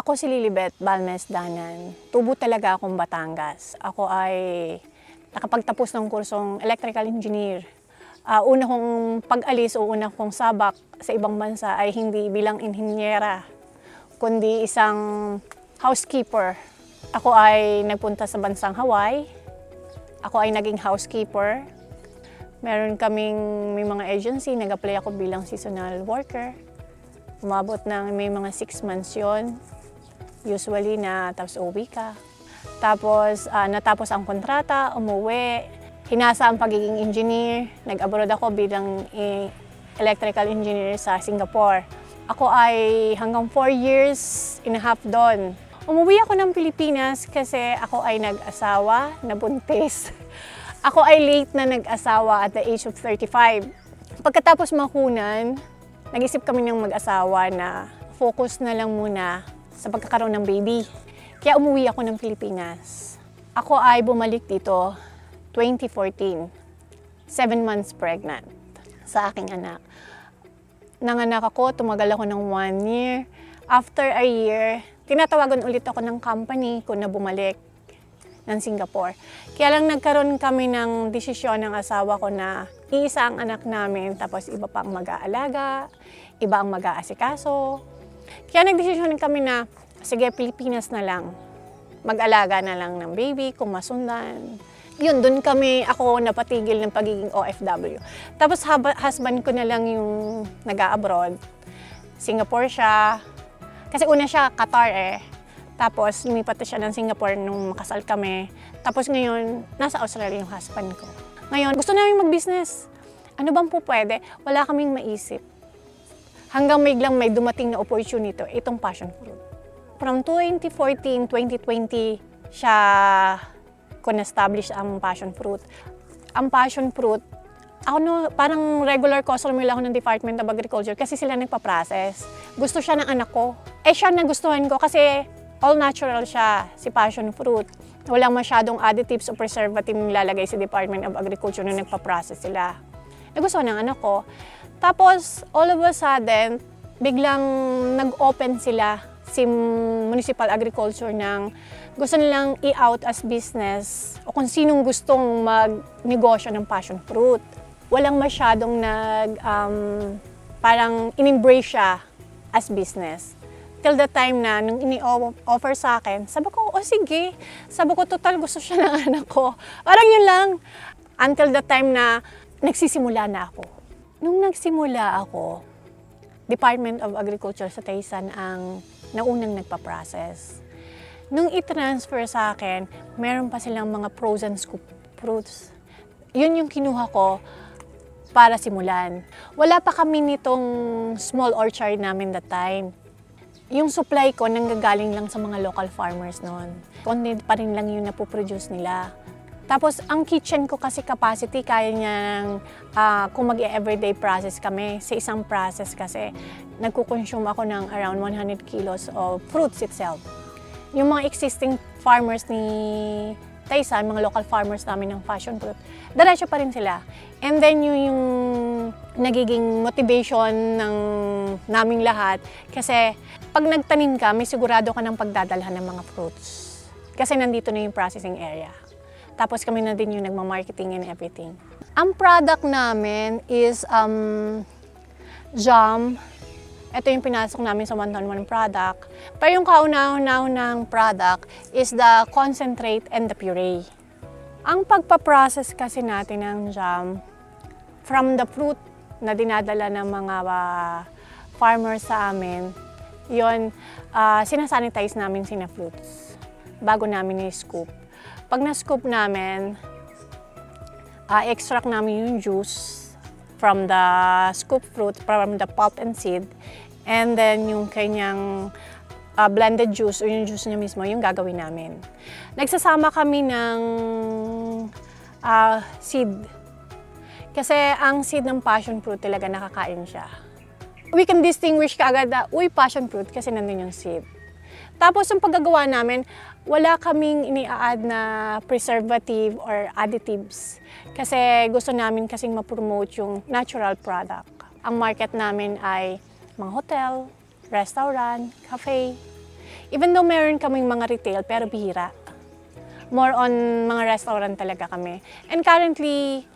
Ako si Lilibet Balmes Danan. Tubo talaga akong Batangas. Ako ay nakapagtapos ng kursong electrical engineer. Una kong pag-alis o una kong sabak sa ibang bansa ay hindi bilang inhinyera, kundi isang housekeeper. Ako ay nagpunta sa bansang Hawaii. Ako ay naging housekeeper. Meron kaming may mga agency, nag-apply ako bilang seasonal worker. Umabot ng may mga 6 months yon. Usually na tapos uwi ka. Tapos natapos ang kontrata, umuwi. Hinasa ang pagiging engineer. Nag-abroad ako bilang electrical engineer sa Singapore. Ako ay hanggang 4 years and a half doon. Umuwi ako ng Pilipinas kasi ako ay nag-asawa, nabuntis. Ako ay late na nag-asawa at the age of 35. Pagkatapos makunan, nag-isip kami ng mag-asawa na focus na lang muna sa pagkakaroon ng baby. Kaya umuwi ako ng Pilipinas. Ako ay bumalik dito 2014. 7 months pregnant sa aking anak. Nanganak ako, tumagal ako ng 1 year. After a year, tinatawagan ulit ako ng company ko na bumalik ng Singapore. Kaya lang nagkaroon kami ng desisyon ng asawa ko na iisa ang anak namin, tapos iba pa ang mag-aalaga, iba ang mag-aasikaso. Kaya nagdesisyon kami na, sige, Pilipinas na lang. Mag-alaga na lang ng baby, kung masundan. Yun, doon ako napatigil ng pagiging OFW. Tapos husband ko na lang yung nag-a-abroad. Singapore siya. Kasi una siya, Qatar eh. Tapos lumipat siya ng Singapore nung makasal kami. Tapos ngayon, nasa Australia yung husband ko. Ngayon, gusto namin mag-business. Ano bang po pwede? Wala kaming maisip. Hanggang may dumating na opportunity, itong passion fruit. From 2014, 2020, siya na-establish ang passion fruit. Ang passion fruit, parang regular customer lang ako ng Department of Agriculture kasi sila nagpa-process. Gusto siya ng anak ko. Siya nagustuhan ko kasi all natural siya, si passion fruit. Walang masyadong additives o preservative nilalagay sa Department of Agriculture na nagpa-process sila. Nagustuhan ng anak ko. Tapos, all of a sudden, biglang nag-open sila si Municipal Agriculture ng gusto nilang i-out as business o kung sinong gustong mag-negosyo ng passion fruit. Walang masyadong parang in-embrace siya as business. Till the time na nung ini-offer sa akin, sabi ko, sige. Sabi ko, total gusto siya ng anak ko. Parang yun lang. Until the time na nagsisimula na ako. Nung nagsimula ako, Department of Agriculture sa Taysan ang naunang nagpa-process. Nung i-transfer sa akin, meron pa silang mga frozen scoop fruits. Yun yung kinuha ko para simulan. Wala pa kami nitong small orchard namin that time. Yung supply ko nanggagaling lang sa mga local farmers noon. Konti pa rin lang yung napoproduce nila. Tapos, ang kitchen ko kasi capacity, kaya niyang kung mag-everyday process kami, sa isang process kasi, nagkukonsume ako ng around 100 kilos of fruits itself. Yung mga existing farmers ni Taysan, mga local farmers namin ng passion fruit, diretso pa rin sila. And then, yung nagiging motivation ng naming lahat, kasi pag nagtanim ka, may sigurado ka ng pagdadalhan ng mga fruits. Kasi nandito na yung processing area. Tapos kami na din yung nagma-marketing and everything. Ang product namin is jam. Ito yung pinasok namin sa one-on-one product. Pero yung kauna-unahang product is the concentrate and the puree. Ang pagpaprocess kasi natin ng jam, from the fruit na dinadala ng mga farmers sa amin, yun, sinasanitize namin sina-fruits bago namin i-scoop. Pag na-scoop namin, extract namin yung juice from the scoop fruit, from the pulp and seed, and then yung kanyang blended juice o yung juice niya mismo, yung gagawin namin. Nagsasama kami ng seed. Kasi ang seed ng passion fruit talaga nakakain siya. We can distinguish kaagad na, passion fruit kasi nandun yung seed. Tapos yung paggagawa namin, wala kaming ini-add na preservative or additives. Kasi gusto namin kasing ma-promote yung natural product. Ang market namin ay mga hotel, restaurant, cafe. Even though meron kaming mga retail, pero bihira. More on mga restaurant talaga kami. And currently,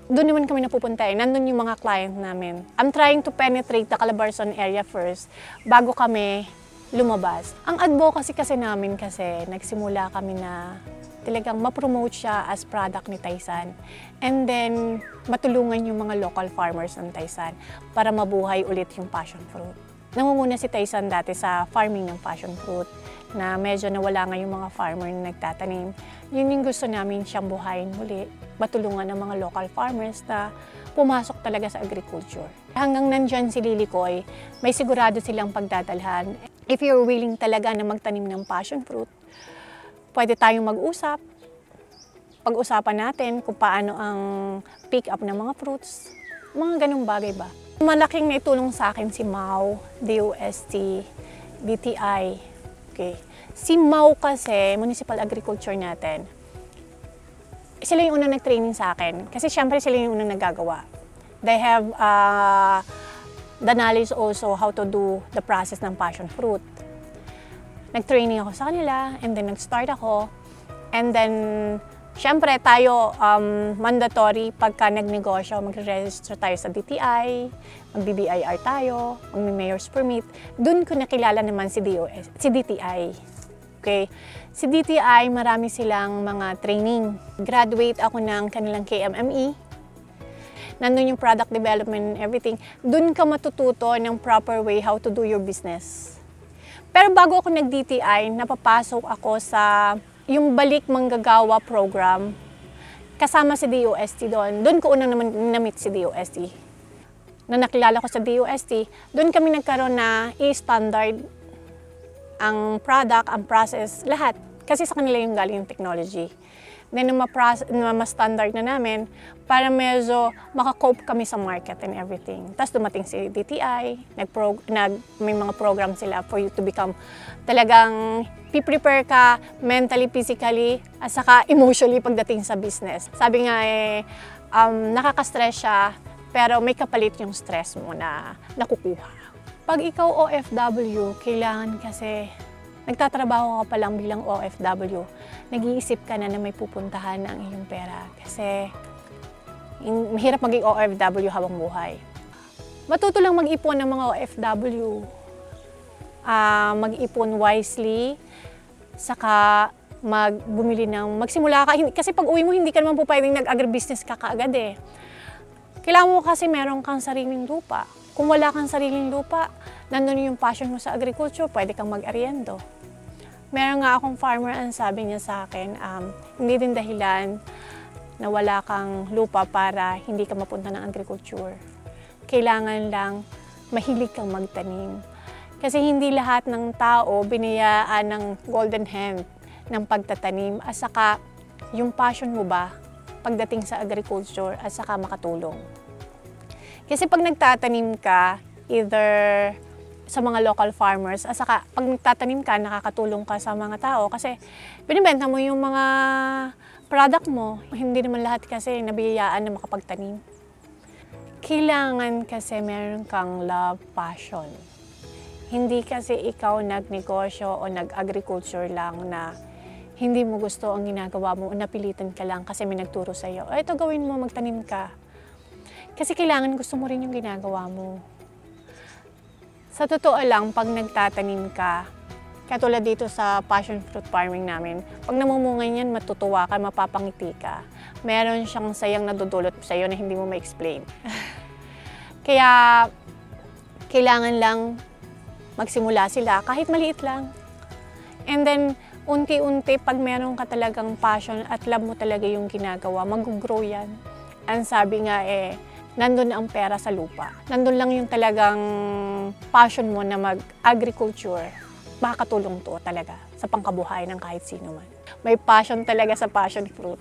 doon naman kami napupunta eh. Nandun yung mga client namin. I'm trying to penetrate the Calabarzon area first bago kami lumabas. Ang advocacy kasi namin nagsimula kami na talagang ma-promote siya as product ni Taysan. And then, matulungan yung mga local farmers ng Taysan para mabuhay ulit yung passion fruit. Nangunguna si Taysan dati sa farming ng passion fruit na medyo nawala nga yung mga farmer na nagtatanim. Yun yung gusto namin siyang buhayin muli. Matulungan ng mga local farmers na pumasok talaga sa agriculture. Hanggang nandyan si Lilikoi, may sigurado silang pagdadalhan. If you're willing talaga na magtanim ng passion fruit, pwede tayong mag-usap. Pag-usapan natin kung paano ang pick up ng mga fruits. Mga ganung bagay ba? Malaking naitulong sa akin si MAU, DOST, DTI. Okay. Si MAU kasi, Municipal Agriculture natin, sila yung unang nag-training sa akin. Kasi syempre sila yung unang naggagawa. They have the knowledge also how to do the process ng passion fruit. Nag-training ako sa kanila, and then nag-start ako. And then, syempre tayo, mandatory pagka nagnegosyo, mag-register tayo sa DTI, mag-BBIR tayo, mag-mayor's permit. Doon ko nakilala naman si DTI. Okay? Si DTI, marami silang mga training. Graduate ako ng kanilang KMME. Nandun yung product development and everything. Doon ka matututo ng proper way how to do your business. Pero bago ako nag-DTI, napapasok ako sa yung Balik Manggagawa program, kasama si DOST doon. Doon ko unang naman na-meet si DOST. Na nakilala ko sa DOST, doon kami nagkaroon na i-standard ang product, ang process, lahat. Kasi sa kanila yung galing yung technology. Then, ma-standard na namin para medyo makakope kami sa market and everything. Tapos dumating si DTI, may mga program sila for you to become talagang prepare ka mentally, physically, at saka emotionally pagdating sa business. Sabi nga nakaka-stress siya, pero may kapalit yung stress mo na nakukuha. Pag ikaw OFW, kailangan kasi nagtatrabaho ka pa lang bilang OFW, nag-iisip ka na may pupuntahan ang iyong pera. Kasi mahirap maging OFW habang buhay. Matuto lang mag-ipon ng mga OFW. Mag-ipon wisely, saka magsimula ka. Kasi pag uwi mo, hindi ka naman po pwedeng nag-agribusiness ka kaagad eh. Kailangan mo kasi meron kang sariling lupa. Kung wala kang sariling lupa, nandun yung passion mo sa agriculture, pwede kang mag-ariendo. Meron nga akong farmer, ang sabi niya sa akin, hindi din dahilan na wala kang lupa para hindi ka mapunta ng agriculture. Kailangan lang mahilig kang magtanim. Kasi hindi lahat ng tao binayaan ng golden hand ng pagtatanim, at saka yung passion mo ba pagdating sa agriculture at saka makatulong. Kasi pag nagtatanim ka, either sa mga local farmers, at saka pag nagtatanim ka, nakakatulong ka sa mga tao kasi binibenta mo yung mga product mo. Hindi naman lahat kasi nabiyayaan na makapagtanim. Kailangan kasi meron kang love, passion. Hindi kasi ikaw nagnegosyo o nag-agriculture lang na hindi mo gusto ang ginagawa mo o napilitan ka lang kasi may nagturo sa'yo. Ito gawin mo, magtanim ka. Kasi kailangan gusto mo rin yung ginagawa mo. Sa totoo lang, pag nagtatanim ka, katulad dito sa passion fruit farming namin, pag namumunga yan, matutuwa ka, mapapangiti ka. Meron siyang sayang nadudulot sa'yo na hindi mo ma-explain. Kaya, kailangan lang magsimula sila, kahit maliit lang. And then, unti-unti, pag meron ka talagang passion at love mo talaga yung ginagawa, mag-grow yan. Ang sabi nga nandun ang pera sa lupa. Nandun lang yung talagang passion mo na mag-agriculture. Makakatulong to talaga sa pangkabuhay ng kahit sino man. May passion talaga sa passion fruit.